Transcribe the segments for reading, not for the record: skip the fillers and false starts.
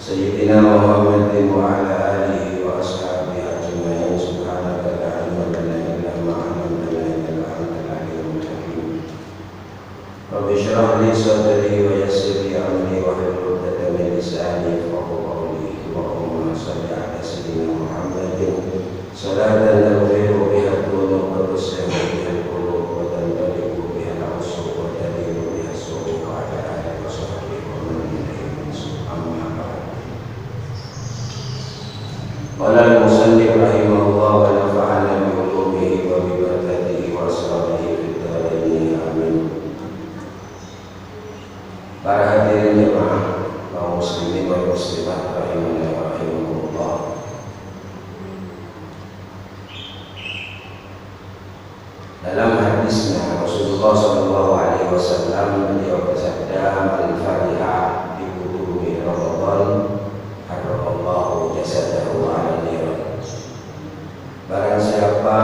سيدنا محمد وعلى آله وأصحابه أجمعين. سبحانك لا علم لنا إلا ما علمتنا إنك أنت العليم الحكيم. رب اشرح لي صدري ويسر لي أمري واحلل عقدة من لساني يفقهوا قولي. اللهم صل على سيدنا محمد صلاة تغفر بها الذنوب وتسلم بها القلوب وتنطلق بها العصر وتلين بها السرور وعلى آله وصحبه ومن إليهم. أما بعد. قال المصنف رحمه الله ونفعنا بعلومه وببركاته وأسراره في الدارين آمين. Para hadirin jemaah kaum muslimin wal muslimat rahimani wa rahimakumullah. Dalam hadisnya Rasulullah sallallahu alaihi wasallam beliau bersabda, "Al-Fatihah bi qudumi Ramadan harramallahu jasadahu 'ala niran." Barang siapa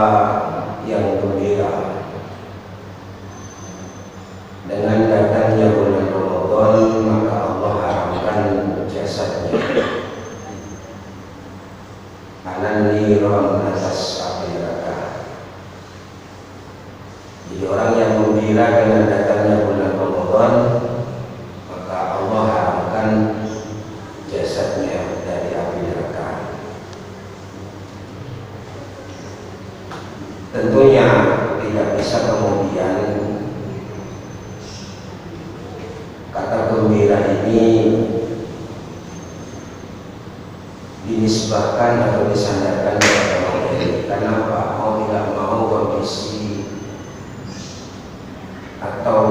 yang gembira dengan datangnya bulan Ramadan, maka Allah haramkan jasadnya ala niran, atas api neraka. Jadi orang yang gembira dengan datangnya bulan Ramadan, maka Allah haramkan jasadnya dari api neraka. Tentunya tidak bisa kemudian kata gembira ini dinisbahkan atau disandarkan kepada materi. Kenapa? Mau tidak mau kondisi atau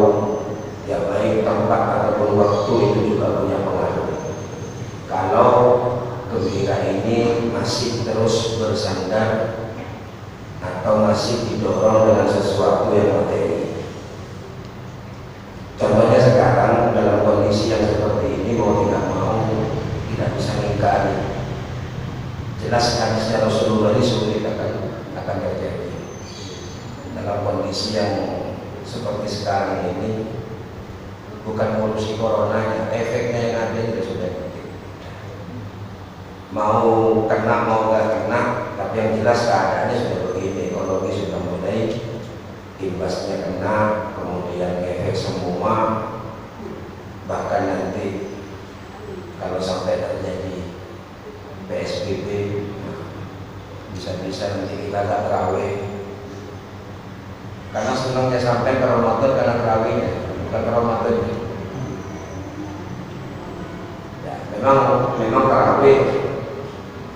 ya baik tempat ataupun waktu itu juga punya pengaruh. Kalau gembira ini masih terus bersandar atau masih didorong dengan sesuatu yang materi. Contohnya sekarang dalam kondisi yang seperti ini, mau tidak mau tidak bisa mengingkari. Jelas hadisnya Rasulullah ini sulit akan terjadi dalam kondisi yang seperti sekarang ini. Bukan polusi coronanya, efeknya yang ada itu sudah penting. Mau kena mau nggak kena, tapi yang jelas keadaannya sudah begini. Ekonomi sudah mulai imbasnya kena, kemudian efek semua. Bahkan nanti kalau sampai terjadi PSBB, bisa-bisa nanti kita nggak terawih. Karena senangnya sampai ke Ramadan karena terawihnya, bukan ke Ramadannya. Ya, memang terawih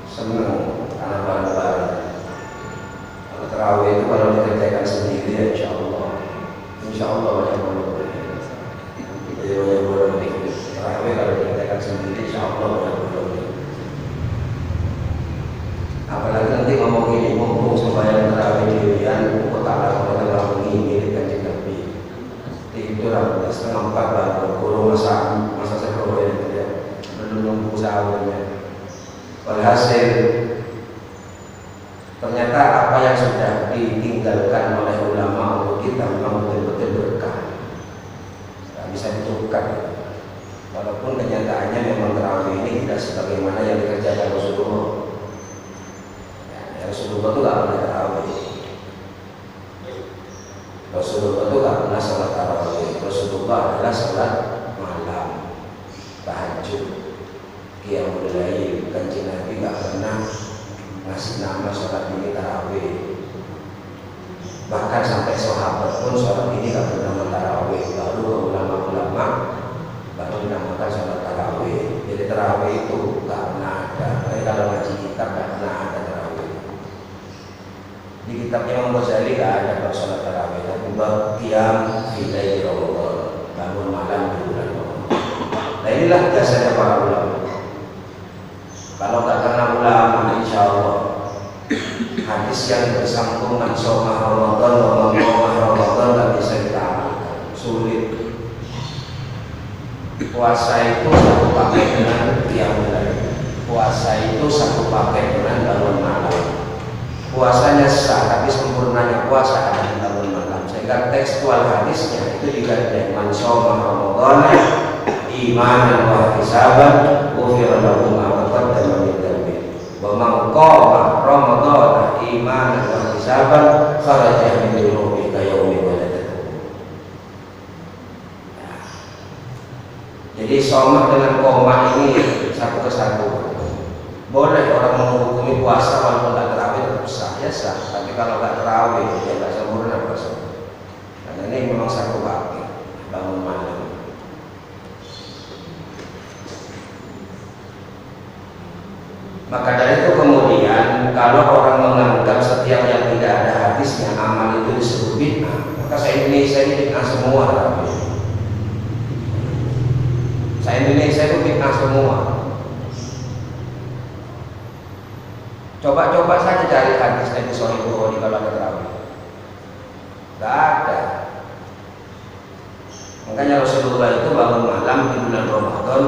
senang karena bareng-bareng. Kalau terawih itu kalau dikerjakan sendiri, ya insya Allah banyak boleh. Jadi banyak boleh. Terawih kalau dikerjakan sendiri, insya Allah banyak boleh. Apalagi nanti ngomong gini, mumpung sembahyang terawih dirian, kok tak lakukan begini dengan Nabi. Itu lah 3:30 baru guru masa sekolah itu ya, belum nunggu sahurnya. Walhasil ternyata apa yang sudah ditinggalkan oleh ulama untuk kita memang betul-betul berkah, tidak bisa ditukar. Walaupun kenyataannya memang terawih ini tidak sebagaimana yang dikerjakan Rasulullah. Rasulullah itu gak pernah tarawih. Rasulullah itu gak pernah sholat tarawih. Rasulullah adalah sholat malam, tahajud, qiyamul lail. Kanjeng Nabi gak pernah ngasih nama sholat ini tarawih. Bahkan sampai sahabat pun sholat ini gak bernama tarawih. Baru ulama-ulama baru dinamakan sholat tarawih. Jadi tarawih itu gak pernah ada. Tapi kalau ngaji kitab gak pernah ada. Di kitab Imam Ghazali tidak ada bab sholat tarawih, tapi bab qiyam fi laili Ramadan, bangun malam di bulan Ramadan. Nah inilah jasanya para ulama. Kalau tak karena ulama, insya Allah hadis yang bersambung man shoma Ramadan wa man qama Ramadan tak bisa kita amalkan, sulit. Puasa itu satu paket dengan qiyamul lail. Puasa itu satu paket dengan bangun malam. Puasanya sah, tapi sempurnanya puasa ada di bangun malam. Sehingga tekstual hadisnya itu digandeng man shoma Ramadan imanan wa ihtisaban ghufira lahu Jadi somah dengan koma ini satu kesatuan. Boleh orang menghukumi puasa walaupun tak terawih tetap sah, ya sah. Tapi kalau tak terawih ya tak sempurna puasa. Karena ini memang satu paket bangun malam. Maka dari itu kemudian kalau orang menganggap setiap yang tidak ada hadisnya amal itu disebut bid'ah, maka Indonesia ini bid'ah semua. Indonesia itu bid'ah semua. Coba-coba saja cari hadis dari Sahih Bukhari kalau ada terawih. Tidak ada. Makanya Rasulullah itu bangun malam di bulan Ramadan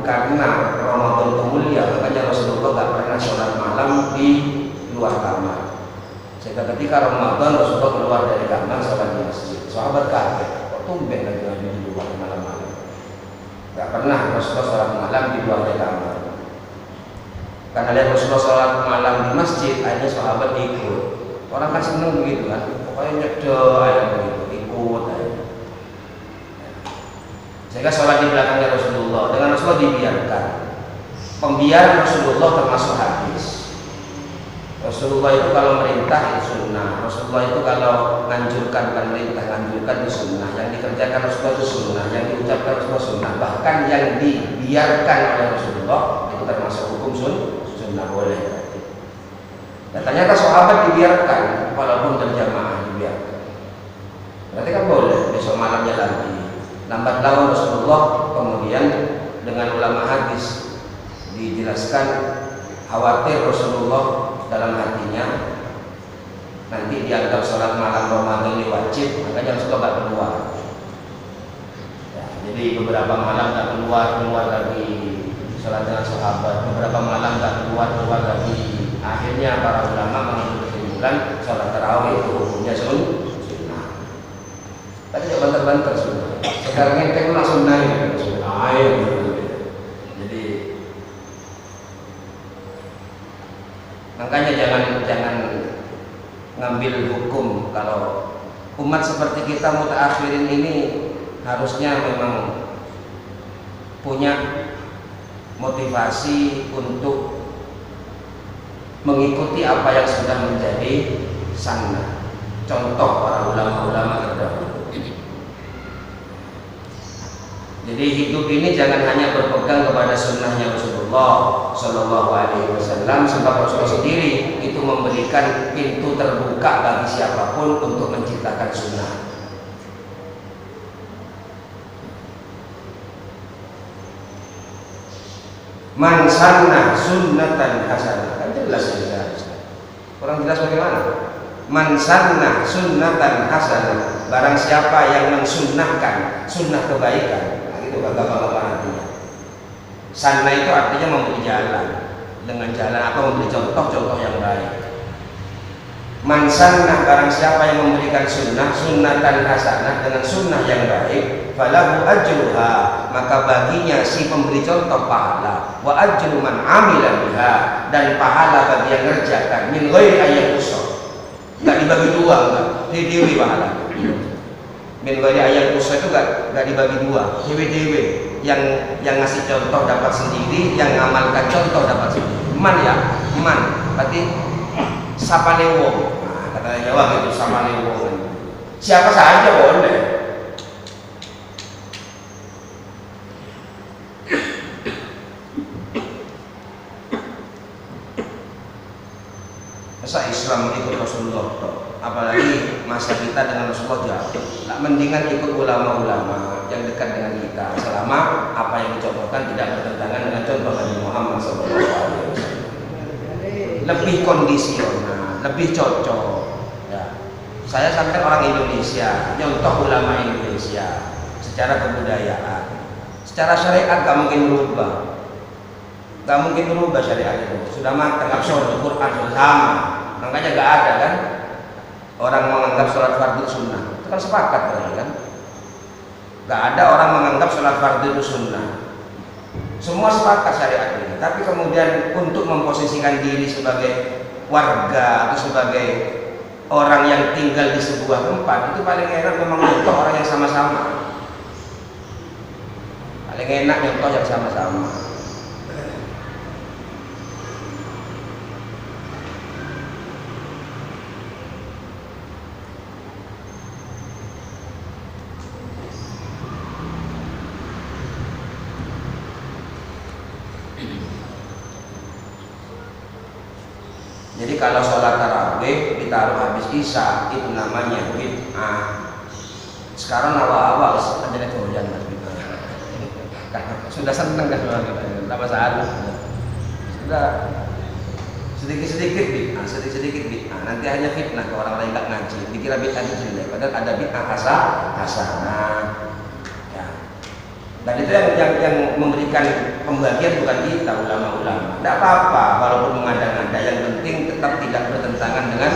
karena Ramadan itu mulia. Makanya Rasulullah tidak pernah sholat malam di luar kamar. Sehingga ketika Ramadan Rasulullah keluar dari kamar sholat di masjid. Sahabat kaget, kok tumben lagi di luar malam-malam. Tidak pernah Rasulullah sholat malam di luar dari kamar. Karena lihat Rasulullah sholat malam di masjid, akhirnya sahabat ikut. Orang kan seneng begitu kan, pokoknya nyedot aja begitu, ikut aja. Sehingga sholat di belakangnya Rasulullah, dengan Rasulullah dibiarkan. Pembiaran Rasulullah termasuk hadis. Rasulullah itu kalau merintah itu sunnah. Rasulullah itu kalau menganjurkan pemerintah menganjurkan itu sunnah. Yang dikerjakan Rasulullah itu sunnah, yang diucapkan Rasulullah sunnah. Bahkan yang dibiarkan oleh Rasulullah itu termasuk hukum sunnah boleh. Dan ternyata sahabat dibiarkan walaupun berjamaah dibiarkan. Berarti kan boleh besok malamnya lagi. Lambat laun Rasulullah kemudian dengan ulama hadis dijelaskan khawatir Rasulullah dalam hatinya nanti dianggap sholat malam Ramadan ini wajib, makanya Rasulullah tak keluar. Ya, jadi beberapa malam tak keluar lagi sholat dengan sahabat, beberapa malam tak keluar lagi. Akhirnya para ulama mengambil kesimpulan sholat tarawih itu hukumnya sunnah. Tadi tidak banter-banter sunnah. Sekarang ini langsung naik sunnah. Jadi makanya jangan ngambil hukum. Kalau umat seperti kita mutaakhirin ini harusnya memang punya motivasi untuk mengikuti apa yang sudah menjadi sunnah, contoh para ulama-ulama terdahulu. Jadi hidup ini jangan hanya berpegang kepada sunnahnya Rasulullah Shallallahu Alaihi Wasallam, sebab Rasulullah sendiri itu memberikan pintu terbuka bagi siapapun untuk menciptakan sunnah. Man sanna sunnatan hasanah, kan jelas ya. Kurang jelas bagaimana? Man sanna sunnatan hasanah, barang siapa yang mensunnahkan sunnah kebaikan. Itu gampang-gampang artinya. Sanna itu artinya memberi jalan, dengan jalan atau memberi contoh-contoh yang baik. Man sanna, barang siapa yang memberikan sunnatan hasanah, dengan sunnah yang baik, falahu ajruha, maka baginya si pemberi contoh pahala, wa ajru man amila biha, dan pahala bagi yang ngerjakan, min ghairi ayat usah, nggak dibagi dua, enggak dewi pahala. Min ghairi ayat usah itu nggak dibagi dua, dewi yang ngasih contoh dapat sendiri, yang ngamalkan contoh dapat sendiri. Man ya, man berarti sapane wong. Nah, kata Jawa gitu, sapane wong. Siapa saja boleh. Masa Islam ikut Rasulullah, apalagi masa kita dengan Rasulullah jauh. Tak mendingan ikut ulama-ulama yang dekat dengan kita, selama apa yang dicontohkan tidak bertentangan dengan contoh Nabi Muhammad SAW. Lebih kondisional, lebih cocok. Ya. Saya sampai orang Indonesia, contoh ulama Indonesia secara kebudayaan, secara syariat gak mungkin berubah. Gak mungkin berubah syariat itu. Sudah matang, absolut, Quran sudah sama. Makanya gak ada kan orang menganggap sholat fardu sunnah. Itu kan sepakat kan? Gak ada orang menganggap sholat fardu itu sunnah. Semua sepakat syariat ini. Tapi kemudian untuk memposisikan diri sebagai warga atau sebagai orang yang tinggal di sebuah tempat, itu paling enak memang untuk orang yang sama-sama. Paling enak nyontoh yang sama-sama. Jadi kalau sholat tarawih ditaruh habis isya itu namanya bid'ah. Sekarang awal-awal ada hujan mas sudah seneng kan tidak masalah. Sudah sedikit-sedikit bid'ah, sedikit-sedikit bid'ah. Nanti hanya fitnah ke orang-orang yang nggak ngaji. Dikira bid'ah itu jelek, padahal ada bid'ah hasanah. Ya. Dan itu yang memberikan pembagian bukan kita ulama-ulama. Tidak apa-apa walaupun mengada-ngada, yang penting tetap tidak bertentangan dengan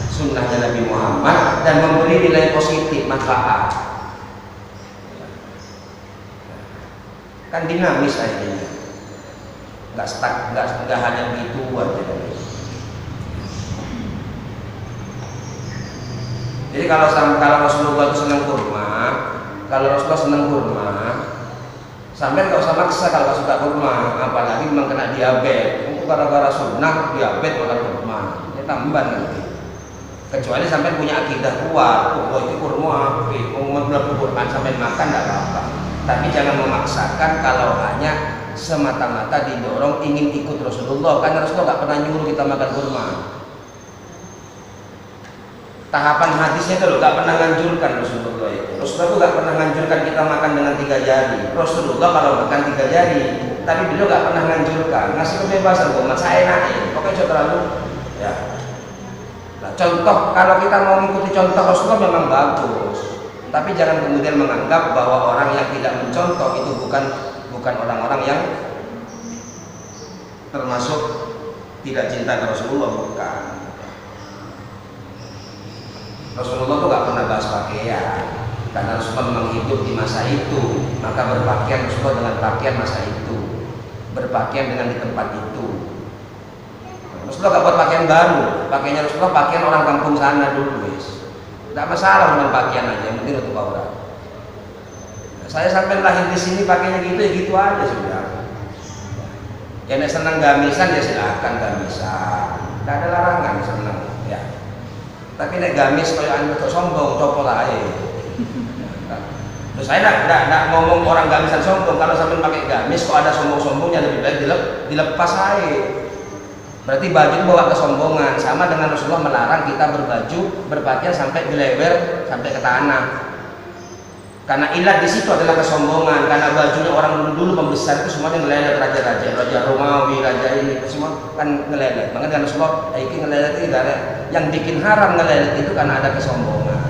sunnahnya Nabi Muhammad dan memberi nilai positif manfaat. Kan dinamis akhirnya, nggak stuck, nggak hanya begitu aja. Jadi kalau Rasulullah itu senang kurma, kalau Rasulullah senang kurma, sampai nggak usah maksa kalau nggak suka kurma, apalagi memang kena diabetes. Untuk gara-gara sunnah diabetes makan kurma, ya tambah nanti. Kecuali sampai punya akidah kuat, oh itu kurma, mau Quran sampai makan nggak apa-apa. Tapi jangan memaksakan kalau hanya semata-mata didorong ingin ikut Rasulullah, karena Rasulullah nggak pernah nyuruh kita makan kurma. Tahapan hadisnya itu loh, nggak pernah nganjurkan Rasulullah itu. Rasulullah itu nggak pernah nganjurkan kita makan dengan 3 jari. Rasulullah kalau makan 3 jari, tapi beliau nggak pernah nganjurkan, ngasih kebebasan kok, mas saya enak pokoknya jangan terlalu ya. Nah, contoh kalau kita mau mengikuti contoh Rasulullah memang bagus. Tapi jangan kemudian menganggap bahwa orang yang tidak mencontoh itu bukan orang-orang yang termasuk tidak cinta ke Rasulullah, bukan. Rasulullah itu nggak pernah bahas pakaian, karena Rasulullah memang hidup di masa itu, maka berpakaian Rasulullah dengan pakaian masa itu, berpakaian dengan di tempat itu. Rasulullah nggak buat pakaian baru, pakaiannya Rasulullah pakaian orang kampung sana dulu, guys. Tidak masalah dengan pakaian aja, yang penting untuk aurat. Saya sampai lahir di sini pakainya gitu ya gitu aja sudah. Yang senang gamisan ya silakan gamisan, tidak ada larangan senang ya. Tapi nek gamis kayak anu kok sombong, copot aja. Terus saya tidak ngomong orang gamisan sombong, kalau sampai pakai gamis kok ada sombong-sombongnya, lebih baik dilepas aja. Berarti baju itu bawa kesombongan, sama dengan Rasulullah melarang kita berbaju berpakaian sampai dilewer sampai ke tanah. Karena ilat di situ adalah kesombongan, karena bajunya orang dulu pembesar itu semuanya ngelelet, raja Romawi, raja ini semua kan ngelelet. Makanya kan Rasulullah ini ngelelet itu yang bikin haram ngelelet itu karena ada kesombongan.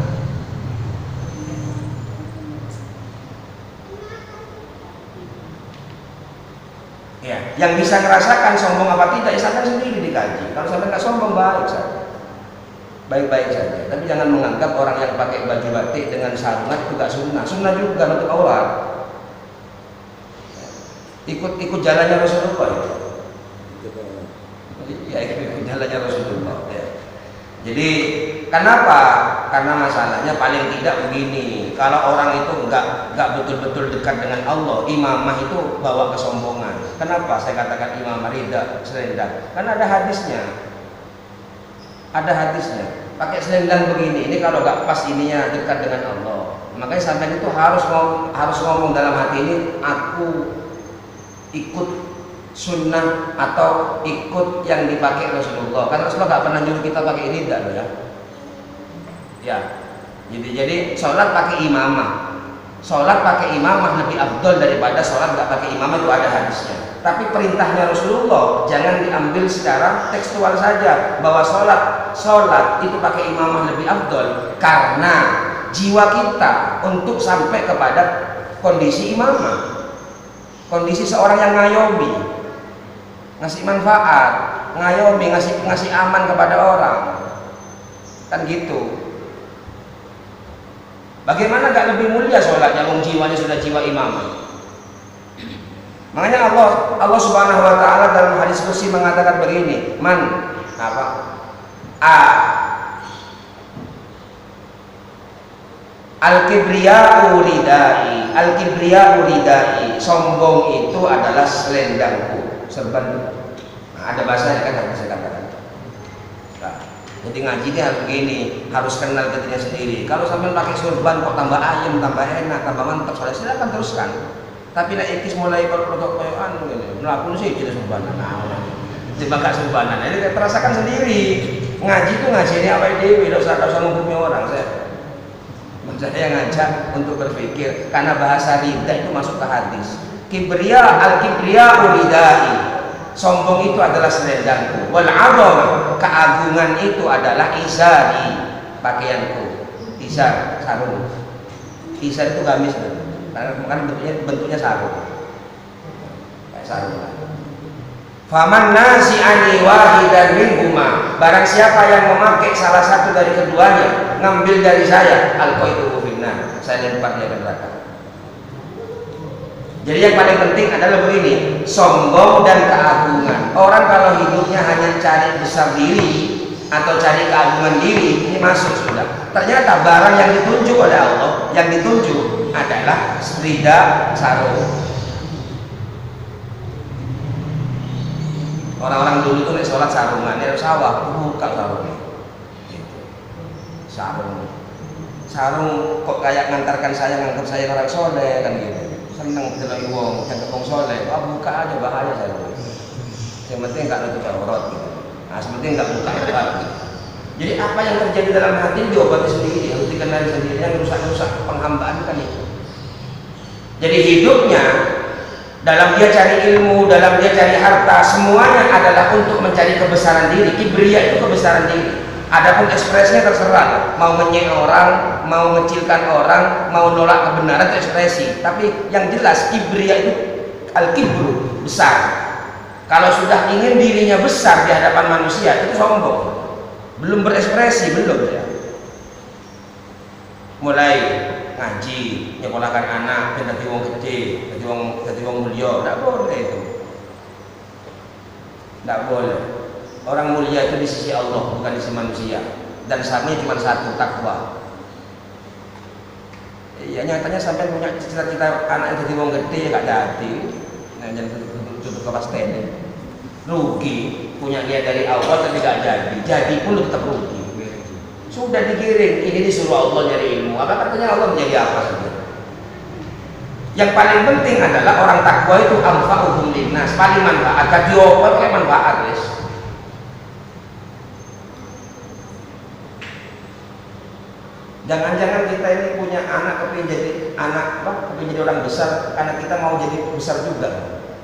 Ya, yang bisa merasakan sombong apa tidak, ya sampai sendiri dikaji. Kalau sampai nggak sombong baik saja, baik-baik saja. Tapi jangan menganggap orang yang pakai baju batik dengan sarungan itu nggak sunnah. Sunnah juga untuk aurat. Ikut jalannya Rasulullah ya. Ya ikut jalannya Rasulullah. Ya. Jadi kenapa? Karena masalahnya paling tidak begini. Kalau orang itu nggak betul-betul dekat dengan Allah, imamah itu bawa kesombongan. Kenapa saya katakan imamah rida selendang? Karena ada hadisnya. Ada hadisnya. Pakai selendang begini, ini kalau nggak pas ininya dekat dengan Allah. Makanya sampai itu harus ngomong dalam hati ini, aku ikut sunnah atau ikut yang dipakai Rasulullah. Karena Rasulullah nggak pernah nyuruh kita pakai ini, enggak loh ya. Ya, jadi sholat pakai imamah. Sholat pakai imamah lebih afdol daripada sholat nggak pakai imamah, itu ada hadisnya. Tapi perintahnya Rasulullah jangan diambil secara tekstual saja bahwa sholat itu pakai imamah lebih afdol, karena jiwa kita untuk sampai kepada kondisi imamah, kondisi seorang yang ngayomi, ngasih manfaat, ngayomi, ngasih aman kepada orang, kan gitu. Bagaimana gak lebih mulia sholatnya, wong jiwanya sudah jiwa imamah. Makanya Allah Subhanahu wa taala dalam hadis qudsi mengatakan begini, apa? Al-kibriya'u ridai, al-kibriya'u ridai, sombong itu adalah selendangku, serban. Nah, ada bahasanya kan harus saya katakan. Nah, jadi ngaji ini harus begini, harus kenal dirinya sendiri. Kalau sambil pakai serban kok tambah ayam, tambah enak, tambah mantap, silakan teruskan. Tapi nek ikis mulai berprotokol ngene, mlaku sih jadi serbanan. Nah, dibakar serbanan. Ini terasakan sendiri. Ngaji itu ngaji ini apa dewi, tidak usah menghukumi orang. Saya ngajak untuk berpikir karena bahasa ridha itu masuk ke hadis. Kibriya al-kibriya ridai, sombong itu adalah selendangku. Wal azam, keagungan itu adalah izari, pakaianku. Izar, sarung. Izar itu gamis, karena bentuknya sarung. Kayak sarung. Faman nasi'ani wahidan minhuma, barang siapa yang memakai salah satu dari keduanya, ngambil dari saya, alqaituhu finnar, saya lempar dia ke neraka. Jadi yang paling penting adalah begini, sombong dan keagungan. Orang kalau hidupnya hanya cari besar diri atau cari keagungan diri, ini masuk sudah. Ternyata barang yang ditunjuk oleh Allah, yang ditunjuk adalah ridha sarung. Orang-orang dulu itu nek sholat sarungan, nek sawah buka sarung. Sarung kok kayak ngantarkan saya, nganggap saya orang soleh kan gitu. Seneng delok wong, yang wong soleh, buka aja bahaya saya. Yang penting enggak nutup aurat gitu. Nah, sepenting enggak buka aurat. Jadi apa yang terjadi dalam hati diobati sendiri, harus dikenali sendiri. Yang rusak-rusak penghambaan kan itu. Jadi hidupnya dalam dia cari ilmu, dalam dia cari harta, semuanya adalah untuk mencari kebesaran diri. Kibriya itu kebesaran diri. Adapun ekspresinya terserah, mau menyek orang, mau mengecilkan orang, mau nolak kebenaran itu ekspresi. Tapi yang jelas kibriya itu al-kibru, besar. Kalau sudah ingin dirinya besar di hadapan manusia, itu sombong. Belum berekspresi, belum ya. Mulai ngaji, nyekolahkan anak, jadi wong gede, jadi wong mulia, tidak boleh itu. Tidak boleh. Orang mulia itu di sisi Allah, bukan di sisi manusia. Dan syaratnya cuma satu, takwa. Ya nyatanya sampai punya cita-cita anak yang jadi wong gede ya gak jadi. Nah, jangan tutup kepastian. Rugi, punya dia dari awal tapi gak jadi pun tetap rugi. Sudah digiring, ini disuruh Allah nyari ilmu. Apa katanya Allah menjadi apa saja? Yang paling penting adalah orang takwa itu anfa'uhum linnas, paling manfaat. Jadi apa kayak manfaat, guys. Jangan-jangan kita ini punya anak kepingin jadi anak apa? Kepingin jadi orang besar, anak kita mau jadi besar juga.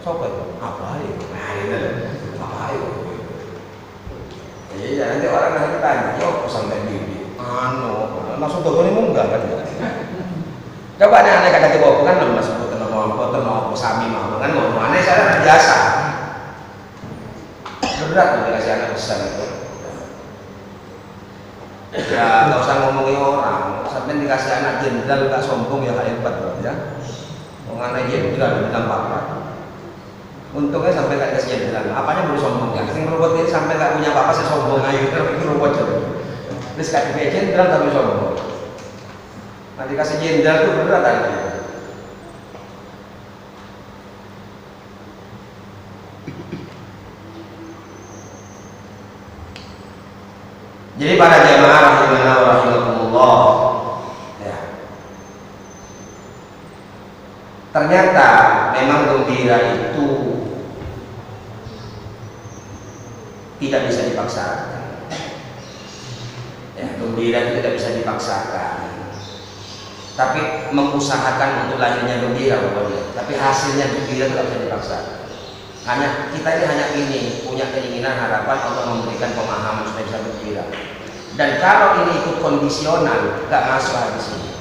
Sopo itu? Apa ya? Nah, itu apa itu? Iya, nanti orang nanti tanya, yo sampai bibi, langsung turun ini enggak kan? Coba aneh kata di bawah kan mas foto no sami mau kan ngomong aneh saya biasa. Berat tuh dikasih anak besar itu. Ya nggak usah ngomongin orang, sampai dikasih anak jenderal nggak sombong ya hebat loh ya. Mengenai jenderal bintang 4. Untungnya sampai nggak dikasih jenderal, apanya baru sombong ya. Sing robot ini sampai nggak punya apa-apa saya sombong aja itu robot jadi. Terus kasih jenderal tapi sombong. Nanti kasih jenderal itu berat aja. Jadi para jamaah rahimahna wa rahimakumullah, ya. Ternyata memang gembira itu tidak bisa dipaksakan. Ya, gembira itu tidak bisa dipaksakan. Tapi mengusahakan untuk lahirnya gembira pokoknya. Tapi hasilnya gembira tidak bisa dipaksakan. Hanya kita ini punya keinginan harapan Allah memberikan pemahaman supaya bisa gembira. Dan kalau ini ikut kondisional, nggak masuk hadis ini.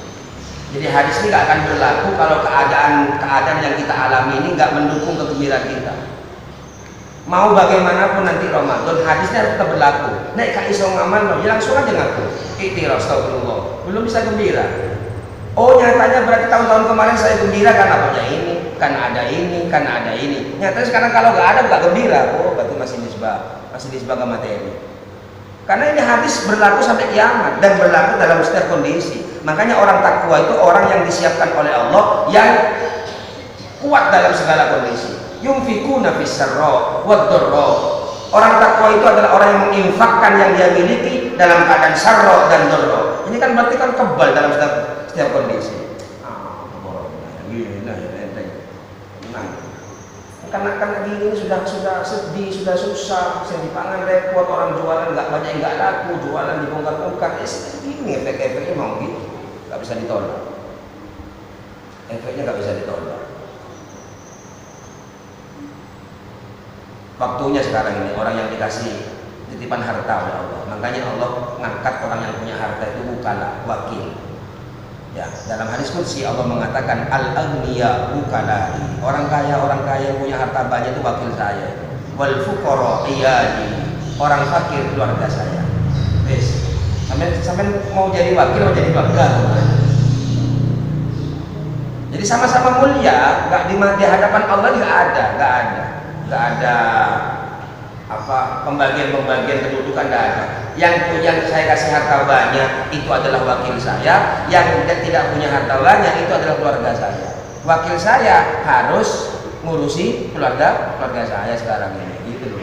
Jadi hadis ini nggak akan berlaku kalau keadaan yang kita alami ini nggak mendukung kegembiraan kita. Mau bagaimanapun nanti Ramadan, hadisnya tetap berlaku. Nek kak iso ngamal no, ya langsung aja ngaku. Ikhtiar, astagfirullah. Belum bisa gembira. Oh nyatanya berarti tahun-tahun kemarin saya gembira karena punya ini, karena ada ini, karena ada ini. Nyatanya sekarang kalau nggak ada nggak gembira. Oh berarti masih nisbah ke materi. Karena ini hadis berlaku sampai kiamat dan berlaku dalam setiap kondisi. Makanya orang takwa itu orang yang disiapkan oleh Allah, yang kuat dalam segala kondisi. Yunfikuna fis sarra wad dharra. Orang takwa itu adalah orang yang menginfakkan yang dia miliki dalam keadaan sarra dan dharra. Ini kan berarti kan kebal dalam setiap kondisi. Karena gini sudah sedih, sudah susah, sedih pangan repot, orang jualan nggak banyak yang nggak laku, jualan dibongkar-bongkar. Ini efek-efeknya mau gitu, nggak bisa ditolak. Efeknya nggak bisa ditolak. Waktunya sekarang ini orang yang dikasih titipan harta oleh Allah. Makanya Allah ngangkat orang yang punya harta itu wukala, wakil. Ya, dalam hadis qudsi Allah mengatakan al-aghniya wukalai. Orang kaya yang punya harta banyak itu wakil saya. Wal fuqara iyadi. Orang fakir keluarga saya. Wes. Sampai mau jadi wakil, mau jadi keluarga. Jadi sama-sama mulia, enggak di hadapan Allah enggak ada pembagian kedudukan enggak ada. Yang saya kasih harta banyak itu adalah wakil saya, yang tidak punya harta banyak itu adalah keluarga saya. Wakil saya harus ngurusi keluarga saya sekarang ini. Gitu loh.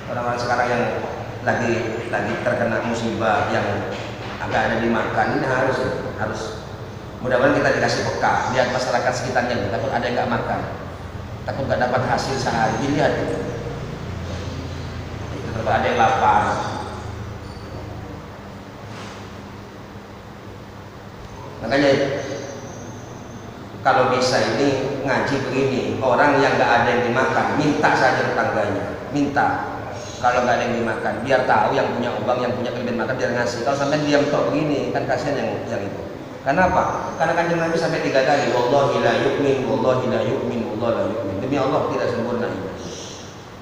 Orang-orang sekarang yang lagi terkena musibah, yang agak ada dimakan, ini harus mudah-mudahan kita dikasih peka. Lihat masyarakat sekitarnya, takut ada yang nggak makan, takut nggak dapat hasil sehari. Lihat itu ada yang lapar. Makanya kalau bisa ini ngaji begini, orang yang nggak ada yang dimakan, minta saja tetangganya, minta. Kalau nggak ada yang dimakan, biar tahu yang punya uang, yang punya kelebihan makan, biar ngasih. Kalau sampai diam tok begini, kan kasihan yang itu. Kenapa? Karena Kanjeng Nabi sampai 3 kali, wallahi la yu'min, wallahi la yu'min, wallahi la yu'min. Demi Allah tidak sempurna iman.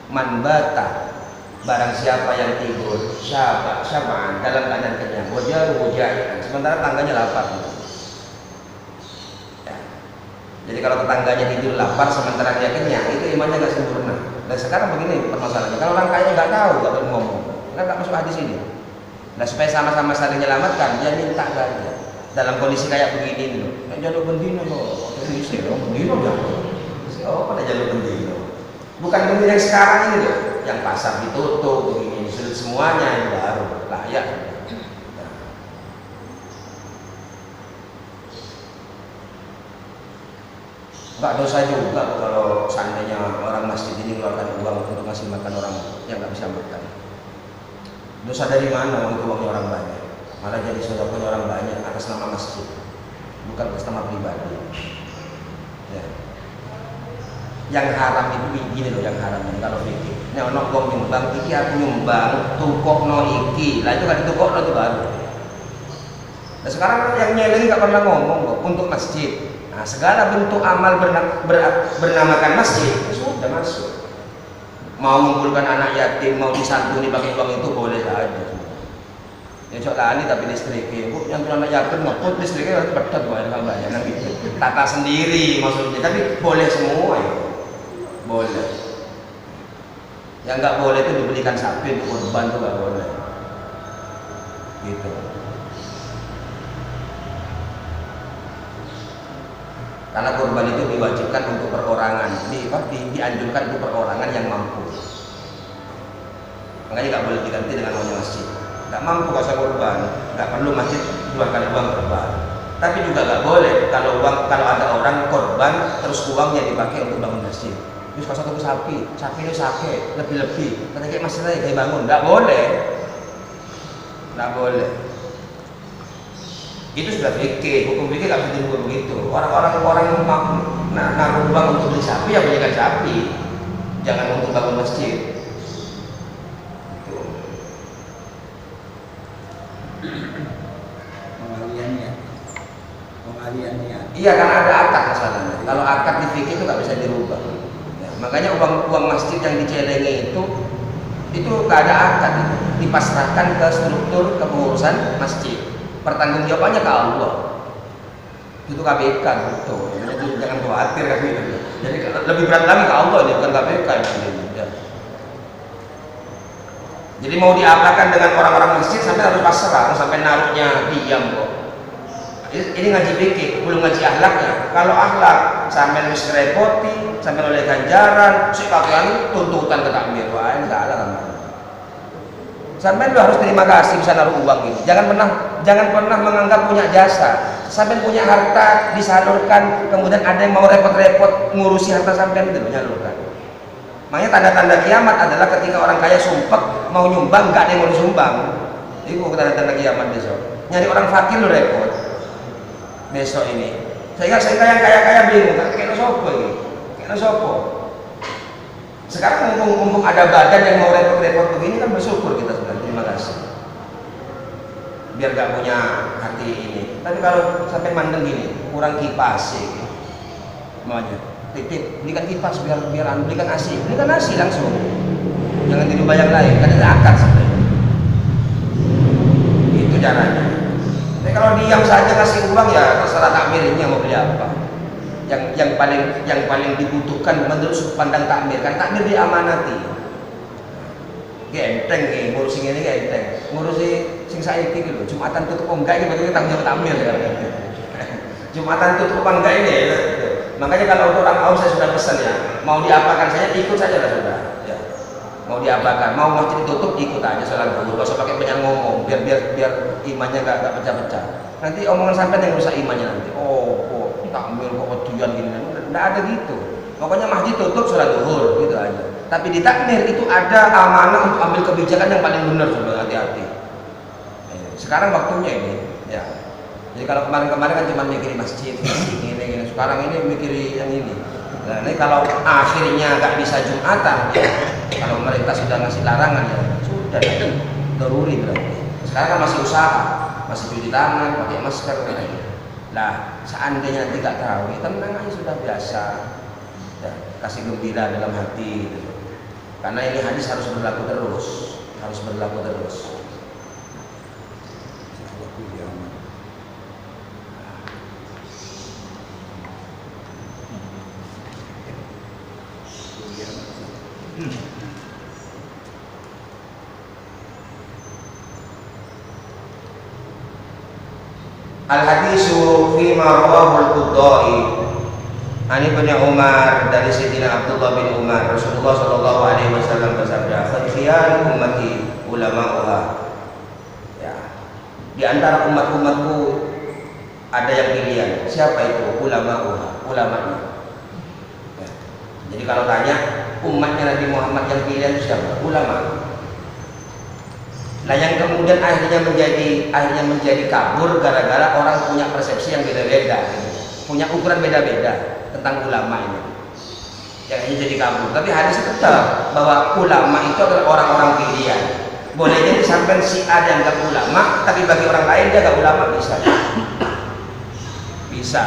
Man bata, barang siapa yang tidur syaba'an dalam keadaan kenyang, wajaruhu ja'ian, sementara tangganya lapar. Jadi kalau tetangganya tidur lapar sementara dia kenyang, itu imannya nggak sempurna. Dan sekarang begini permasalahannya, kalau orang kaya nggak tahu, nggak perlu ngomong, nggak masuk hadis ini. Nah supaya sama-sama saling menyelamatkan, dia minta saja. Dalam kondisi kayak begini loh, jalur bendino loh, bendino jangan. Oh pada jalur bendino. Bukan bendino yang sekarang ini loh, yang pasar ditutup, begini disulit semuanya, yang baru layak. Enggak dosa juga kalau seandainya orang masjid ini mengeluarkan uang untuk ngasih makan orang yang nggak bisa makan. Dosa dari mana uang itu uangnya orang banyak? Malah jadi sedekahnya orang banyak atas nama masjid, bukan atas nama pribadi. Ya. Yang haram itu begini loh, yang haram ini kalau fikih. Nek ono wong nyumbang, iki aku nyumbang, tukokno iki. Lah itu kan ditukokno itu baru. Nah sekarang yang nyeleng nggak pernah ngomong kok untuk masjid. Nah, segala bentuk amal bernamakan masjid sudah masuk. Mau mengumpulkan anak yatim, mau disantuni pakai uang itu boleh saja. Ya soalnya tapi listriknya, bu, yang anak yatim ngeput listriknya harus pedot buat orang banyak gitu. Tata sendiri maksudnya, tapi boleh semua ya, boleh. Yang nggak boleh itu dibelikan sapi untuk korban, itu nggak boleh. Gitu. Karena kurban itu diwajibkan untuk perorangan, dianjurkan untuk perorangan yang mampu. Makanya nggak boleh diganti dengan uangnya masjid. Nggak mampu kasih kurban, nggak perlu masjid keluarkan uang kurban. Tapi juga nggak boleh kalau ada orang korban terus uangnya dipakai untuk bangun masjid. Terus kalau satu sapi itu sakit lebih-lebih, kata kayak masjid aja kayak bangun, nggak boleh, nggak boleh. Itu sudah fikih, hukum fikih nggak bisa diukur begitu. Orang yang naruh uang untuk beli sapi ya belikan sapi, jangan untuk bangun masjid. Pengaliannya. Iya, karena ada akad masalahnya. Kalau akad di fikih itu nggak bisa dirubah. Ya, makanya uang masjid yang dicelengi itu nggak ada akad, itu dipasrahkan ke struktur kepengurusan masjid. Pertanggungjawabannya ke Allah. Itu KPK gitu. Jadi jangan khawatir kan gitu. Jadi lebih berat lagi ke Allah, dia bukan KPK ya. Jadi mau diapakan dengan orang-orang masjid sampai harus pasrah, sampai naruhnya diam kok. Ini ngaji fikih, belum ngaji akhlaknya. Kalau akhlak sampai harus repoti, sampai oleh ganjaran, si kakean tuntutan ke takmir, wah enggak ada kan. Sampai lu harus terima kasih bisa naruh uang ini. Jangan pernah menganggap punya jasa. Sampai punya harta disalurkan, kemudian ada yang mau repot-repot ngurusi harta sampai itu menyalurkan. Makanya tanda-tanda kiamat adalah ketika orang kaya sumpek mau nyumbang, nggak ada yang mau disumbang. Itu tanda-tanda kiamat besok. Nyari orang fakir lu repot. Besok ini, saya yang kaya-kaya bingung, kayak sopo ini, kayak sopo. Sekarang mumpung ada badan yang mau repot-repot begini kan bersyukur kita sudah, terima kasih. Biar gak punya hati ini. Tapi kalau sampai mandeng gini, kurang kipas sih, maunya. Titip, belikan kipas biar belikan AC langsung. Jangan tidur bayang lain, kan ada akad sebenarnya. Itu caranya. Tapi kalau diam saja kasih uang ya terserah takmirnya mau beli apa. Yang paling dibutuhkan menurut sudut pandang takmir kan takmir diamanati. Genteng nih, ngurusin ini genteng. Ngurusi sing saiki iki lho, Jumatan tutup enggak ini berarti tanggung jawab takmir ya. Jumatan tutup enggak ini ya. Makanya kalau untuk orang awam saya sudah pesan ya, mau diapakan saya ikut saja lah sudah. Ya. Mau diapakan, mau masjid ditutup ikut aja sholat zuhur, gak usah pakai banyak ngomong, biar imannya gak pecah-pecah. Nanti omongan sampai yang rusak imannya nanti. Oh, takmir kok wedoan gini, enggak ada gitu. Pokoknya masjid tutup sholat zuhur gitu aja. Tapi di takmir itu ada amanah untuk ambil kebijakan yang paling benar, sudah hati-hati. Sekarang waktunya ini, ya. Jadi kalau kemarin-kemarin kan cuma mikirin masjid, ini. Sekarang ini mikirin yang ini. Nah, ini kalau akhirnya nggak bisa Jumatan, ya, kalau mereka sudah ngasih larangan ya sudah daruri berarti. Sekarang kan masih usaha, masih cuci tangan, pakai masker. Nah, seandainya nanti nggak tahu, ya tenang aja sudah biasa. Ya, kasih gembira dalam hati. Gitu. Karena ini hadis harus berlaku terus, Al-hadisu fima rawahul Qudai Ani bin Umar dari Sayyidina Abdullah bin Umar, Rasulullah sallallahu alaihi wasallam bersabda, "Khiyar ummati ulama'uha." Ya. Di antara umat-umatku ada yang pilihan. Siapa itu? Ulama'uha, ulamanya. Ya. Jadi kalau tanya umatnya Nabi Muhammad yang pilihan itu siapa? Ulama. Nah yang kemudian akhirnya menjadi kabur gara-gara orang punya persepsi yang beda-beda, punya ukuran beda-beda tentang ulama ini. Yang ini jadi kabur. Tapi hadis tetap bahwa ulama itu adalah orang-orang pilihan. Boleh jadi sampai si A dianggap ulama, tapi bagi orang lain dia gak ulama bisa. Bisa.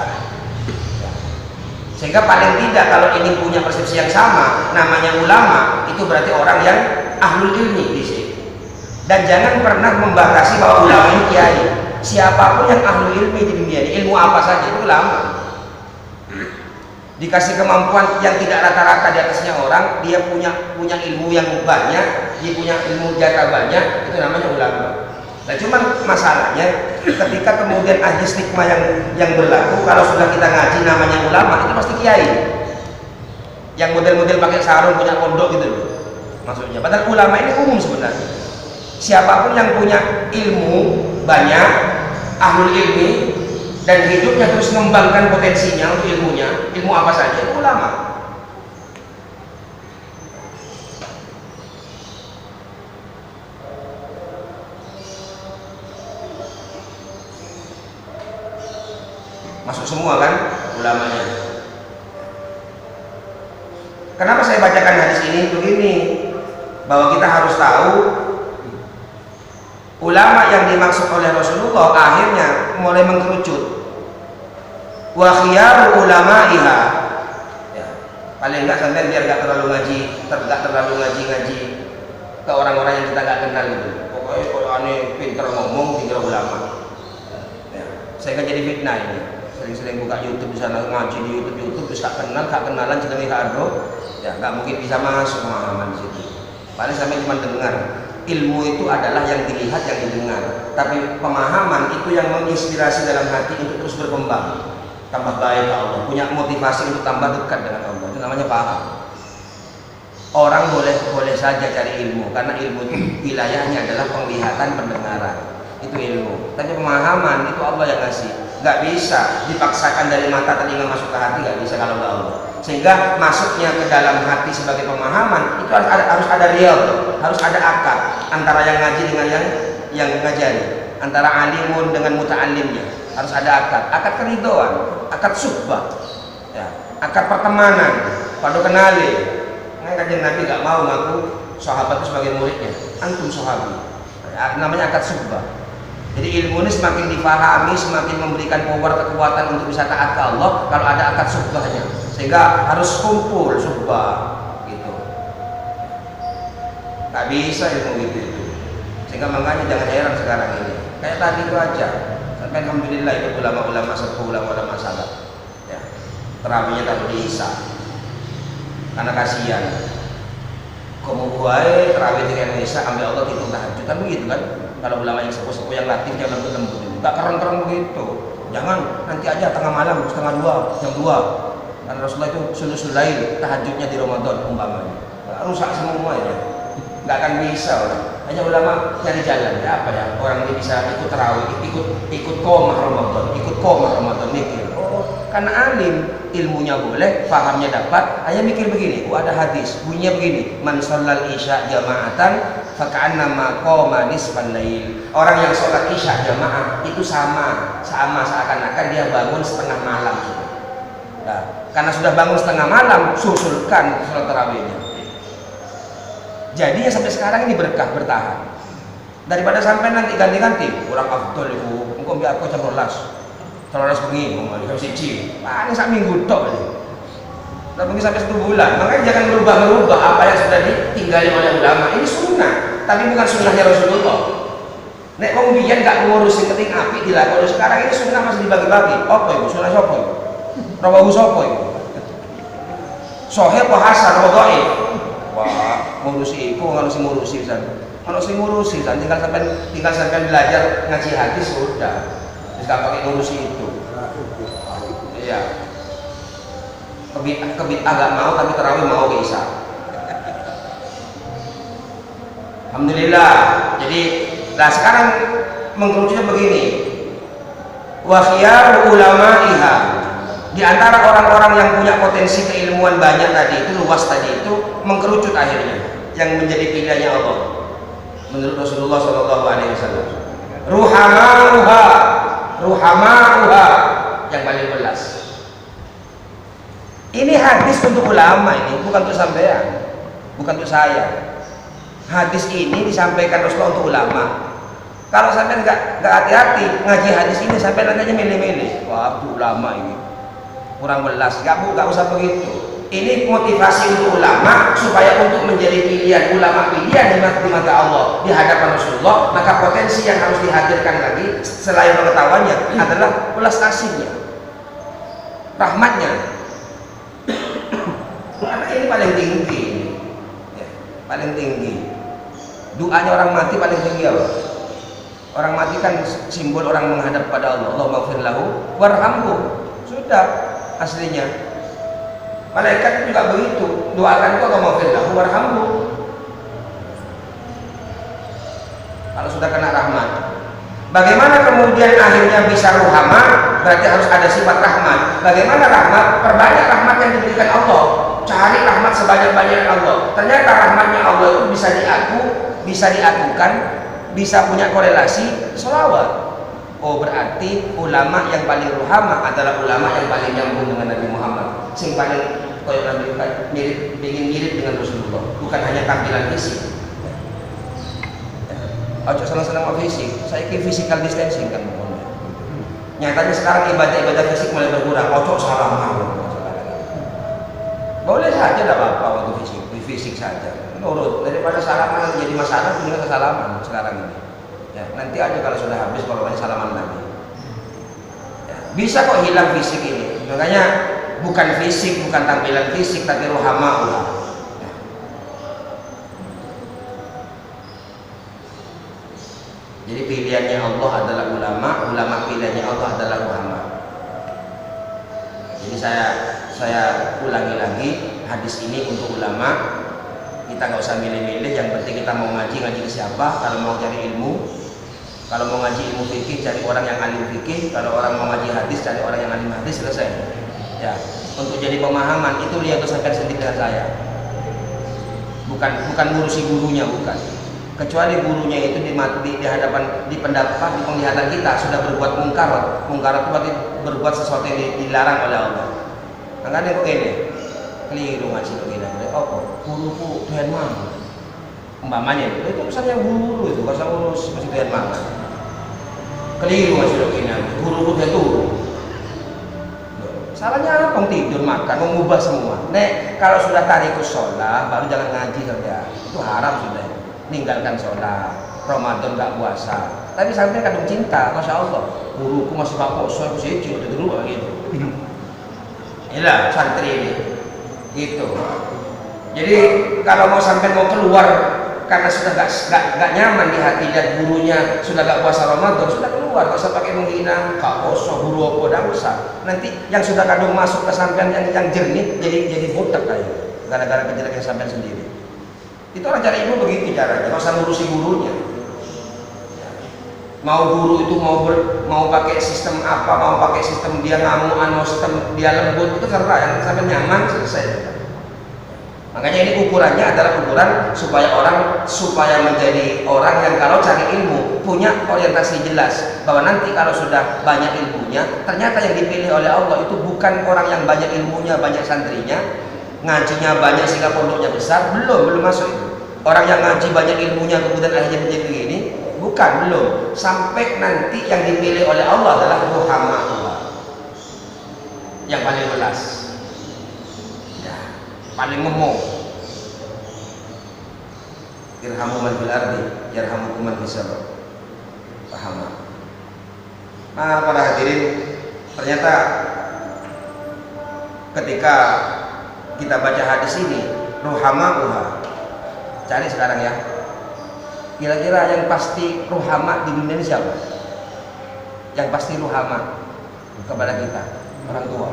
Sehingga paling tidak kalau ini punya persepsi yang sama, namanya ulama, itu berarti orang yang ahlul ilmi di sini. Dan jangan pernah membatasi bahwa ulama ini kiai. Siapapun yang ahli ilmu di dunia ini, ilmu apa saja itu ulama. Dikasih kemampuan yang tidak rata-rata di atasnya orang, dia punya ilmu yang banyak, dia punya ilmu jatah banyak, itu namanya ulama. Nah cuman masalahnya ketika kemudian ada stigma yang berlaku, kalau sudah kita ngaji namanya ulama itu pasti kiai. Yang model-model pakai sarung punya pondok gitu loh. Maksudnya, padahal ulama ini umum sebenarnya. Siapapun yang punya ilmu banyak, ahlul ilmi, dan hidupnya terus mengembangkan potensinya untuk ilmunya, ilmu apa saja itu ulama. Masuk semua kan ulamanya. Kenapa saya bacakan hadis ini? Begini, bahwa kita harus tahu ulama yang dimaksud oleh Rasulullah akhirnya mulai mengkerucut. Wa khiyaru ulama'iha. Ya, paling enggak sampai biar enggak terlalu ngaji ke orang-orang yang kita enggak kenal itu. Pokoknya kalau aneh pintar ngomong tinggal ulama. Ya, saya kan jadi fitnah ini. Sering-sering buka YouTube di sana ngaji di YouTube terus gak kenalan jenenge karo. Ya, enggak mungkin bisa masuk pemahaman di situ. Paling sampai cuma dengar. ilmu itu adalah yang dilihat, yang didengar, tapi pemahaman itu yang menginspirasi dalam hati untuk terus berkembang, tambah baik ke Allah, punya motivasi untuk tambah dekat dengan Allah. Itu namanya paham. Orang boleh saja cari ilmu, karena ilmu itu wilayahnya adalah penglihatan, pendengaran, itu ilmu. Tapi pemahaman itu Allah yang ngasih, nggak bisa dipaksakan dari mata telinga masuk ke hati, nggak bisa kalau nggak Allah. Sehingga masuknya ke dalam hati sebagai pemahaman itu harus ada real, harus ada akad antara yang ngaji dengan yang ngajari, antara alimun dengan muta'alimnya, harus ada akad keridoan, akad suhbah, ya, akad pertemanan, padu kenali. Kajian Nabi gak mau ngaku sahabat itu sebagai muridnya, antum sahabi, namanya akad suhbah. Jadi ilmu ini semakin dipahami, semakin memberikan power, kekuatan untuk bisa taat ke Allah kalau ada akad suhbahnya, sehingga harus kumpul suhbah gitu. Gak bisa ilmu gitu itu. Sehingga makanya jangan heran sekarang ini kayak tadi itu aja, sampai alhamdulillah ikut ulama-ulama sepuh, ulama-ulama salaf ya, terawihnya taruh di Isya karena kasihan. Kamu buai terawih dengan Isya, ambil Allah hitung tahajud, kan begitu kan? Kalau ulama yang sepuh-sepuh yang latih, yang lembut-lembut itu gak keren-keren begitu. Jangan nanti aja tengah malam, setengah 2, jam 2. Karena Rasulullah itu sulusul lail, tahajudnya di Ramadan umpamanya. Rusak semuanya, gak akan bisa orang. Hanya ulama nyari jalan, ya apa ya? Orang ini bisa ikut terawih, ikut qomah Ramadan, mikir. Oh, karena alim, ilmunya boleh, fahamnya dapat, hanya mikir begini. Oh, ada hadis, bunyinya begini, man shallal isya jama'atan faka'annama qoma nisfal lail. Orang yang sholat isya jamaah itu sama seakan-akan dia bangun setengah malam. Nah, karena sudah bangun setengah malam, susulkan sholat tarawihnya. Jadinya sampai sekarang ini berkah, bertahan. Daripada sampai nanti ganti-ganti, kurang afdol itu, engkau biar aku jam 12 bengi, jam 1, paling sak minggu tok ini. Nah, mungkin sampai 1 bulan. Makanya jangan berubah-ubah apa yang sudah ditinggali oleh ulama. Ini sunnah, tapi bukan sunnahnya Rasulullah. Nek wong biyen gak ngurusin keting api dilakoni, sekarang ini sunnah masih dibagi-bagi. Apa ibu? Sunnah sapa ibu? Rawahu sapa ibu? Sahih apa hasan apa dhaif? Wah, ngurusi iku ngurusi San. Tinggal sampai belajar ngaji hadis sudah. Gak pakai ngurusi itu. Iya. Agak mau tapi tarawih mau ke Isya. Alhamdulillah. Jadi, nah sekarang mengkerucutnya begini. Wa khiyar ulama'iha. Di antara orang-orang yang punya potensi keilmuan banyak tadi itu, luas tadi itu, mengkerucut akhirnya yang menjadi pilihannya Allah. Menurut Rasulullah SAW. Ruhama'uha yang paling jelas. Ini hadis untuk ulama, ini bukan untuk sampean, bukan untuk saya. Hadis ini disampaikan Rasulullah untuk ulama. Kalau sampean nggak hati-hati ngaji hadis ini, sampean nanti aja milih-milih. Wah, itu ulama ini kurang belas, nggak usah begitu. Ini motivasi untuk ulama supaya untuk menjadi pilihan ulama, pilihan di mata Allah di hadapan Rasulullah. Maka potensi yang harus dihadirkan lagi selain pengetahuannya adalah welas kasihnya, rahmatnya. Karena ini paling tinggi, ya, paling tinggi. Doanya orang mati paling tinggi apa? Orang mati kan simbol orang menghadap pada Allah. Allahumma ighfir lahu warhamhu. Sudah aslinya. Malaikat juga begitu, doakan kau Allahumma ighfir lahu warhamhu. Kalau sudah kena rahmat. Bagaimana kemudian akhirnya bisa ruhama? Berarti harus ada sifat rahmat. Bagaimana rahmat? Perbanyak rahmat yang diberikan Allah. Cari rahmat sebanyak-banyaknya Allah. Ternyata rahmatnya Allah itu bisa diakukan, bisa punya korelasi sholawat. Oh, berarti ulama yang paling ruhama adalah ulama yang paling nyambung dengan Nabi Muhammad. Sing paling koyo Nabi mirip dengan Rasulullah, bukan hanya tampilan fisik. Ojo senang-senang fisik. Saya kira physical distancing kan pokoknya. Nyatanya sekarang ibadah fisik mulai berkurang. Ojo salaman. Boleh saja, tidak apa-apa waktu fisik saja. Nurut, daripada salaman jadi masalah, mendingan salaman sekarang ini. Ya, nanti aja kalau sudah habis korbannya salaman lagi. Ya, bisa kok hilang fisik ini. Makanya bukan fisik, bukan tampilan fisik, tapi ruhama'ullah. Ya. Jadi pilihannya Allah adalah ulama, ulama pilihannya Allah adalah ruhama. Jadi saya ulangi lagi, hadis ini untuk ulama. Kita nggak usah milih-milih, yang penting kita mau ngaji ke siapa. Kalau mau cari ilmu, kalau mau ngaji ilmu fikih, cari orang yang alim fikih. Kalau orang mau ngaji hadis, cari orang yang alim hadis. Selesai. Ya, untuk jadi pemahaman itu lihat sampai sendiri dengan saya. Bukan ngurusi gurunya, bukan. Kecuali gurunya itu di hadapan, di pendapat, di penglihatan kita sudah berbuat mungkar itu berarti berbuat sesuatu yang dilarang oleh Allah. Makanya kok ini keliru ngaji kok gini. Oh, guruku Tuhan mana? Umpamanya itu urusannya guru itu, bahasa urus masih Tuhan mana? Keliru ngaji kok gini. Guruku Tuhan turun. Salahnya apa? Tidur, makan, mengubah semua. Nek kalau sudah tarikus sholat, baru jangan ngaji saja. Itu haram sudah. Ninggalkan sholat, Ramadan gak puasa. Tapi sampai kadang cinta, masya Allah. Guruku masih bapak sholat sih, udah dulu gitu. Inilah santri ini, gitu. Jadi kalau mau sampai mau keluar karena sudah gak nyaman di hati dan gurunya sudah gak puasa Ramadan, sudah keluar, gak usah pakai menghina kak poso guru apa, dah usah. Nanti yang sudah kadung masuk ke sampean yang jernih jadi butek kayak gara-gara kejelekan sampean sendiri. Itu orang cari ilmu begitu caranya, gak usah ngurusi gurunya. Mau guru itu mau pakai sistem apa, mau pakai sistem dia ngamuan, mau sistem dia lembut, itu terserah, yang sampai nyaman selesai. Makanya ini ukurannya adalah ukuran supaya menjadi orang yang kalau cari ilmu punya orientasi jelas bahwa nanti kalau sudah banyak ilmunya, ternyata yang dipilih oleh Allah itu bukan orang yang banyak ilmunya, banyak santrinya, ngajinya banyak sehingga pondoknya besar, belum masuk itu. Orang yang ngaji banyak ilmunya kemudian akhirnya menjadi begini, bukan, belum. Sampai nanti yang dipilih oleh Allah adalah ruhama Allah yang paling belas, paling ngomong. Irhamu man fil ardi yarhamukum man fis sama. Paham? Nah, para hadirin, ternyata ketika kita baca hadis ini, ruhama, cari sekarang ya. Kira-kira yang pasti ruhama di dunia ini siapa? Yang pasti ruhama kepada kita, orang tua.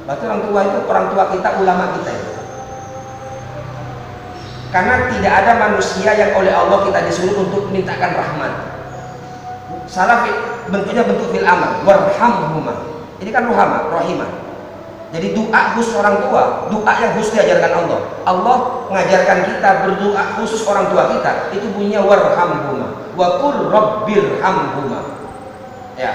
Berarti orang tua itu orang tua kita, ulama kita itu. Karena tidak ada manusia yang oleh Allah kita disuruh untuk mintakan rahmat. Salah bentuknya bentuk fil amal, warhamhuma. Ini kan ruhama, rahimah. Jadi doa khusus orang tua, doa yang khusus diajarkan Allah. Allah mengajarkan kita berdoa khusus orang tua kita. Itu bunyinya warhamhuma. Wa qur rabbirhamhuma. Ya.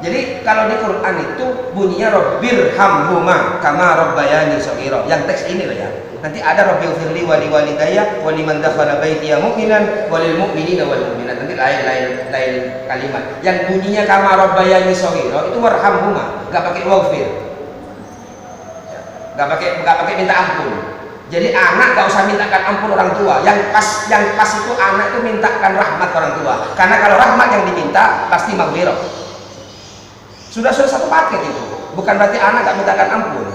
Jadi kalau di Quran itu bunyinya Rabbirhamhuma kama rabbayani shaghira. Yang teks ini loh ya. Nanti ada Rabbighfirli wa liwalidayya wa liman dakhala baitiya mu'minan wa lil mu'minina wal mu'minat. Nanti lain kalimat. Yang bunyinya kama rabbayani shaghira itu warhamhuma, enggak pakai waghfir. Enggak pakai minta ampun. Jadi anak gak usah mintakan ampun orang tua. Yang pas itu anak itu mintakan rahmat orang tua. Karena kalau rahmat yang diminta pasti maghfirah. Sudah satu paket itu, bukan berarti anak gak mintakan ampun.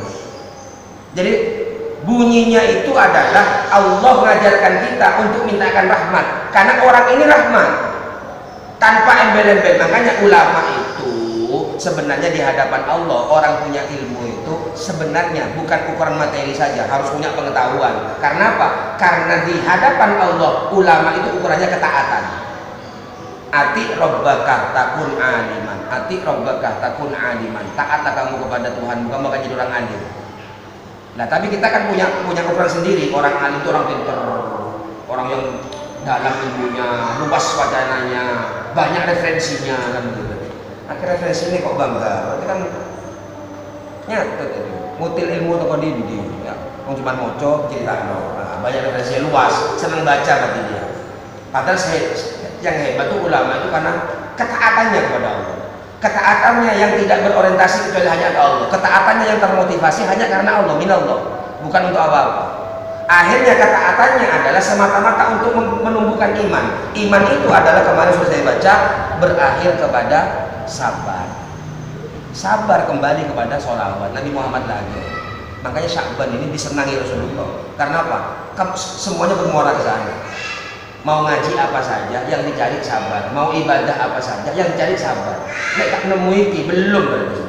Jadi bunyinya itu adalah Allah mengajarkan kita untuk mintakan rahmat, karena orang ini rahmat tanpa embel-embel. Makanya ulama itu sebenarnya di hadapan Allah, orang punya ilmu itu sebenarnya bukan ukuran materi saja, harus punya pengetahuan. Karena apa? Karena di hadapan Allah ulama itu ukurannya ketaatan. Ati rabbaka takun aliman, ati rabbaka takun aliman. Taatlah kamu kepada Tuhan, kamu akan jadi orang alim. Nah, tapi kita kan punya ukuran sendiri. Orang alim itu orang pintar, orang yang dalam ilmunya, luas wacananya, banyak referensinya kan gitu. Akhirnya referensi ini kok bangga, berarti kan nyatet itu. Mutil ilmu atau dindi, ya. Cuma moco cerita, nah, banyak referensinya luas, senang baca berarti dia. Padahal yang hebat itu ulama itu karena ketaatannya kepada Allah, ketaatannya yang tidak berorientasi kecuali hanya ke Allah, ketaatannya yang termotivasi hanya karena Allah, minallah, bukan untuk apa-apa. Akhirnya ketaatannya adalah semata-mata untuk menumbuhkan iman. Iman itu adalah, kemarin sudah saya baca, berakhir kepada sabar. Sabar kembali kepada sholawat Nabi Muhammad lagi. Makanya Sya'ban ini disenangi Rasulullah. Karena apa? Semuanya bermuara ke sana. Mau ngaji apa saja yang dicari sabar, mau ibadah apa saja yang dicari sabar. Nek tak nemu iki belum berarti.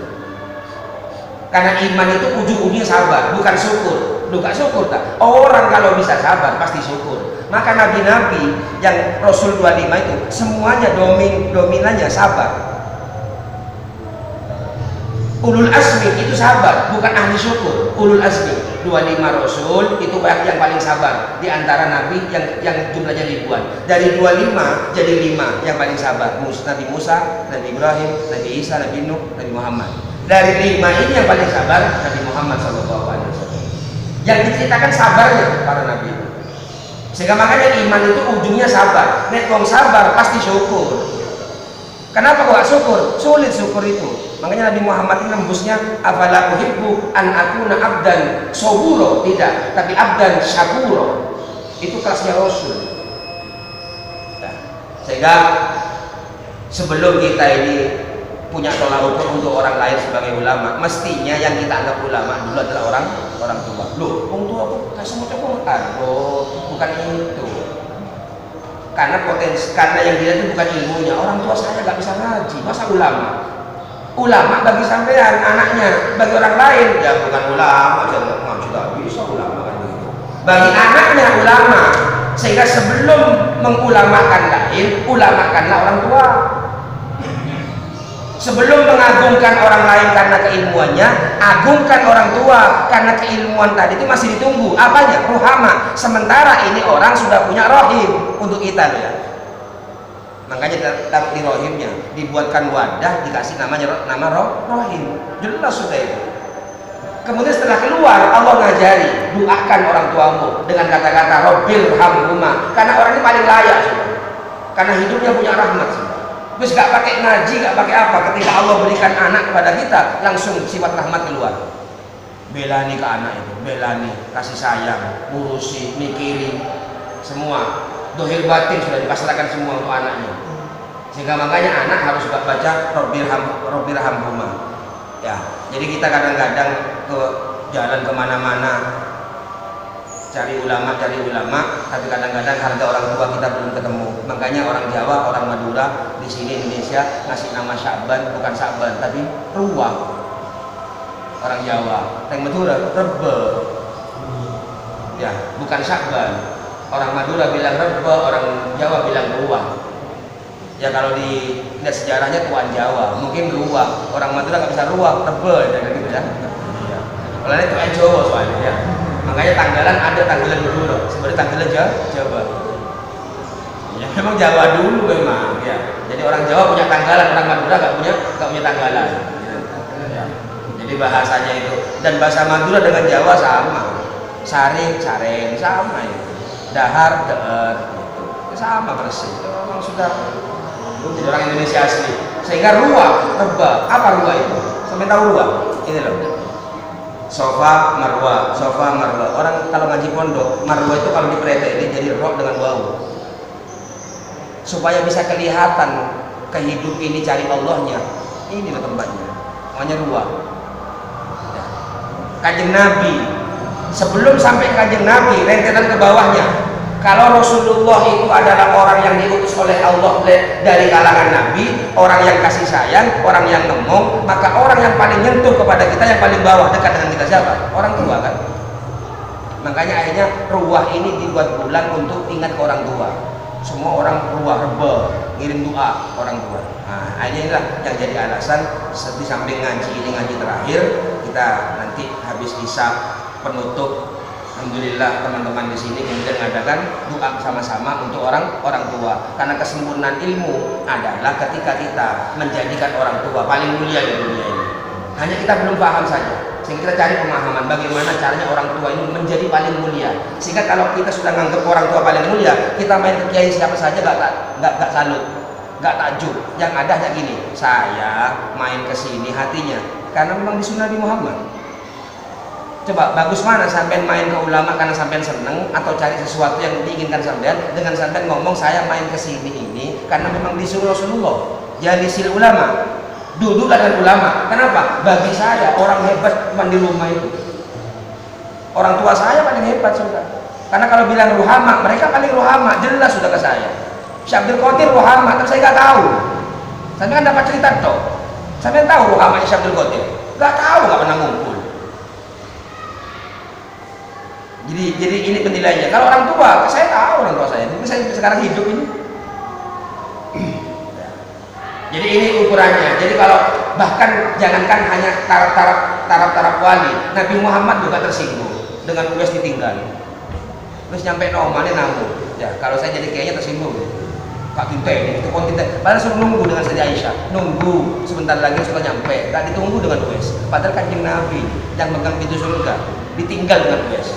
Karena iman itu ujung-ujungnya sabar, bukan syukur. Lu gak syukur tak? Orang kalau bisa sabar pasti syukur. Maka nabi-nabi yang Rasul 25 itu semuanya dominannya sabar. Ulul azmi itu sabar, bukan ahli syukur. Ulul azmi 25 Rasul itu yang paling sabar di antara nabi yang jumlahnya ribuan. Dari 25 jadi 5 yang paling sabar. Nabi Musa, Nabi Ibrahim, Nabi Isa, Nabi Nuh, Nabi Muhammad. Dari 5 ini yang paling sabar Nabi Muhammad SAW. Yang diceritakan sabarnya para nabi itu. Sehingga makanya iman itu ujungnya sabar. Nek wong sabar pasti syukur. Kenapa kok gak syukur? Sulit syukur itu. Makanya Nabi Muhammad ini nembusnya afala uhibbu an akuna abdan saburo, tidak, tapi abdan syakuro. Itu kelasnya Rasul. Nah, sehingga sebelum kita ini punya tolak ukur untuk orang lain sebagai ulama, mestinya yang kita anggap ulama dulu adalah orang tua. Loh, orang tua kok kasih mau Quran? Oh, bukan itu. Karena yang dia itu bukan ilmunya. Orang tua saya nggak bisa ngaji, masa ulama? Ulama bagi sampean anaknya, bagi orang lain ya bukan ulama, jangan ngaji nggak bisa ulama kan gitu. Bagi anaknya ulama, sehingga sebelum mengulamakan lain, ulamakanlah orang tua. Sebelum mengagungkan orang lain karena keilmuannya, agungkan orang tua karena keilmuan tadi itu masih ditunggu. Apanya? Ruhama. Sementara ini orang sudah punya rohim untuk kita loh ya. Makanya taruh di rohimnya, dibuatkan wadah, dikasih nama rohim. Jelas sudah itu. Kemudian setelah keluar, Allah ngajari, doakan orang tuamu dengan kata-kata Rabbil hamhuma. Karena orang ini paling layak sudah. Karena hidupnya punya rahmat sudah. Terus gak pakai ngaji, gak pakai apa. Ketika Allah berikan anak kepada kita, langsung sifat rahmat keluar. Belani ke anak itu, belani, kasih sayang, ngurusi, mikirin, semua. Dohir batin sudah dipasrahkan semua untuk anaknya. Sehingga makanya anak harus baca Rabbil hamhuma. Ya, jadi kita kadang-kadang ke jalan kemana-mana cari ulama, tapi kadang-kadang harga orang tua kita belum ketemu. Makanya orang Jawa, orang Madura di sini Indonesia ngasih nama Sya'ban, bukan Sya'ban tapi Ruwah. Orang Jawa, yang Madura Rebe. Ya, bukan Sya'ban. Orang Madura bilang Rebe, orang Jawa bilang Ruwah. Ya kalau lihat sejarahnya Tuan Jawa, mungkin Ruwah. Orang Madura nggak bisa Ruwah, Rebe, gitu ya. Kalau ini Tuan Jawa soalnya ya. Makanya tanggalan ada tanggalan dulu loh, seperti tanggalan Jawa. Ya memang Jawa dulu memang ya. Jadi orang Jawa punya tanggalan, orang Madura nggak punya tanggalan. Ya. Jadi bahasanya itu dan bahasa Madura dengan Jawa sama. Saring, sareng sama itu. Dahar, deer, gitu. Sama persis. Memang sudah jadi orang Indonesia asli. Sehingga ruwah, reba. Apa ruwah itu? Sampai tahu ruwah? Ini loh. Sofa marwa. Orang kalau ngaji pondok, marwa itu kalau dipretek ini jadi roh dengan wau. Supaya bisa kelihatan kehidup ini cari Allahnya. Ini loh tempatnya. Namanya ruwah. Ya. Kanjeng Nabi. Sebelum sampai kanjeng Nabi, rentetan ke bawahnya. Kalau Rasulullah itu adalah orang yang diutus oleh Allah dari kalangan Nabi, orang yang kasih sayang, orang yang ngomong, maka orang yang paling nyentuh kepada kita, yang paling bawah dekat dengan kita siapa? Orang tua kan? Makanya akhirnya ruwah ini dibuat bulan untuk ingat ke orang tua. Semua orang ruwah rebe, ngirim doa orang tua. Nah, akhirnya inilah yang jadi alasan di samping ngaji ini ngaji terakhir, kita nanti habis isya penutup. Alhamdulillah teman-teman di sini kemudian mengadakan doa sama-sama untuk orang tua. Karena kesempurnaan ilmu adalah ketika kita menjadikan orang tua paling mulia di dunia ini. Hanya kita belum paham saja. Sehingga kita cari pemahaman bagaimana caranya orang tua ini menjadi paling mulia. Sehingga kalau kita sudah menganggap orang tua paling mulia, kita main ke kiai siapa saja gak salut, gak takjub. Yang ada hanya gini, saya main ke sini hatinya karena memang disuruh Nabi Muhammad. Coba bagus mana sampean main ke ulama karena sampean seneng atau cari sesuatu yang diinginkan sampean dengan sampean ngomong saya main ke sini ini karena memang disuruh Rasulullah. Jalisil ulama, duduklah dengan ulama. Kenapa? Bagi saya orang hebat cuma di rumah itu. Orang tua saya paling hebat sudah. Karena kalau bilang ruhama, mereka paling ruhama, jelas sudah ke saya. Syekh Abdul Qadir ruhama, tapi saya nggak tahu. Saya kan dapat cerita toh. Saya tahu ruhamanya Syekh Abdul Qadir, nggak tahu, nggak pernah ngumpul. Jadi ini penilaiannya. Kalau orang tua, saya tahu orang tua saya. Ini saya sekarang hidup ini. Jadi ini ukurannya. Jadi kalau bahkan jangankan hanya taraf wali, Nabi Muhammad juga tersinggung dengan Uwais ditinggal. Terus nyampe nomane namu. Ya kalau saya jadi kayaknya tersinggung. Kak Tinta ini itu kontinta. Padahal suruh nunggu dengan Siti Aisyah. Nunggu sebentar lagi sudah nyampe. Gak ditunggu dengan Uwais. Padahal Kanjeng Nabi yang megang pintu surga ditinggal dengan Uwais.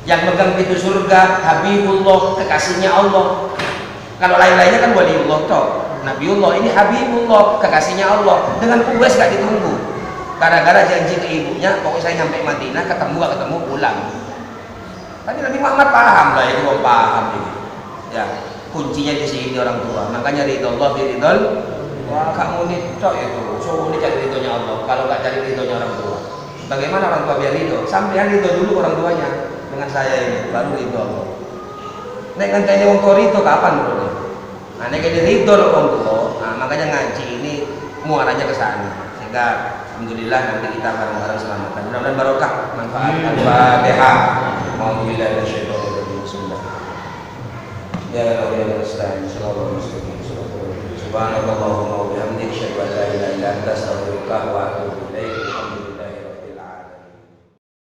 Yang megang pintu surga Habibullah, kekasihnya Allah. Kalau lain-lainnya kan waliullah toh. Nabiullah, ini Habibullah, kekasihnya Allah. Dengan Uwais gak ditunggu. Gara-gara janji ke ibunya, pokoknya saya nyampe Madinah, gak ketemu, pulang. Tapi Nabi Muhammad paham lah, itu orang paham ini. Ya, kuncinya di sini orang tua. Makanya ridho Allah biridhol. Wah, kamu nih cok itu. So ini cari ridhonya Allah. Kalau gak cari ridhonya orang tua, bagaimana orang tua biar ridho? Sampean ridho dulu orang tuanya. Dengan saya ini baru ridho Allah. Nek ngenteni wong tua ridho kapan dulu? Nah, nek ridho orang tua, nah makanya ngaji ini muaranya ke sana. Sehingga alhamdulillah nanti kita bareng-bareng selamat. Mudah-mudahan barokah, manfaat. Al-Fatihah. Alhamdulillah minasyaitonir bismillah. Ya Rabbi nasta'in sallallahu alaihi wasallam. Subhanallahumma wa bihamdihi asyhadu an la ilaha illa anta astaghfiruka wa atubu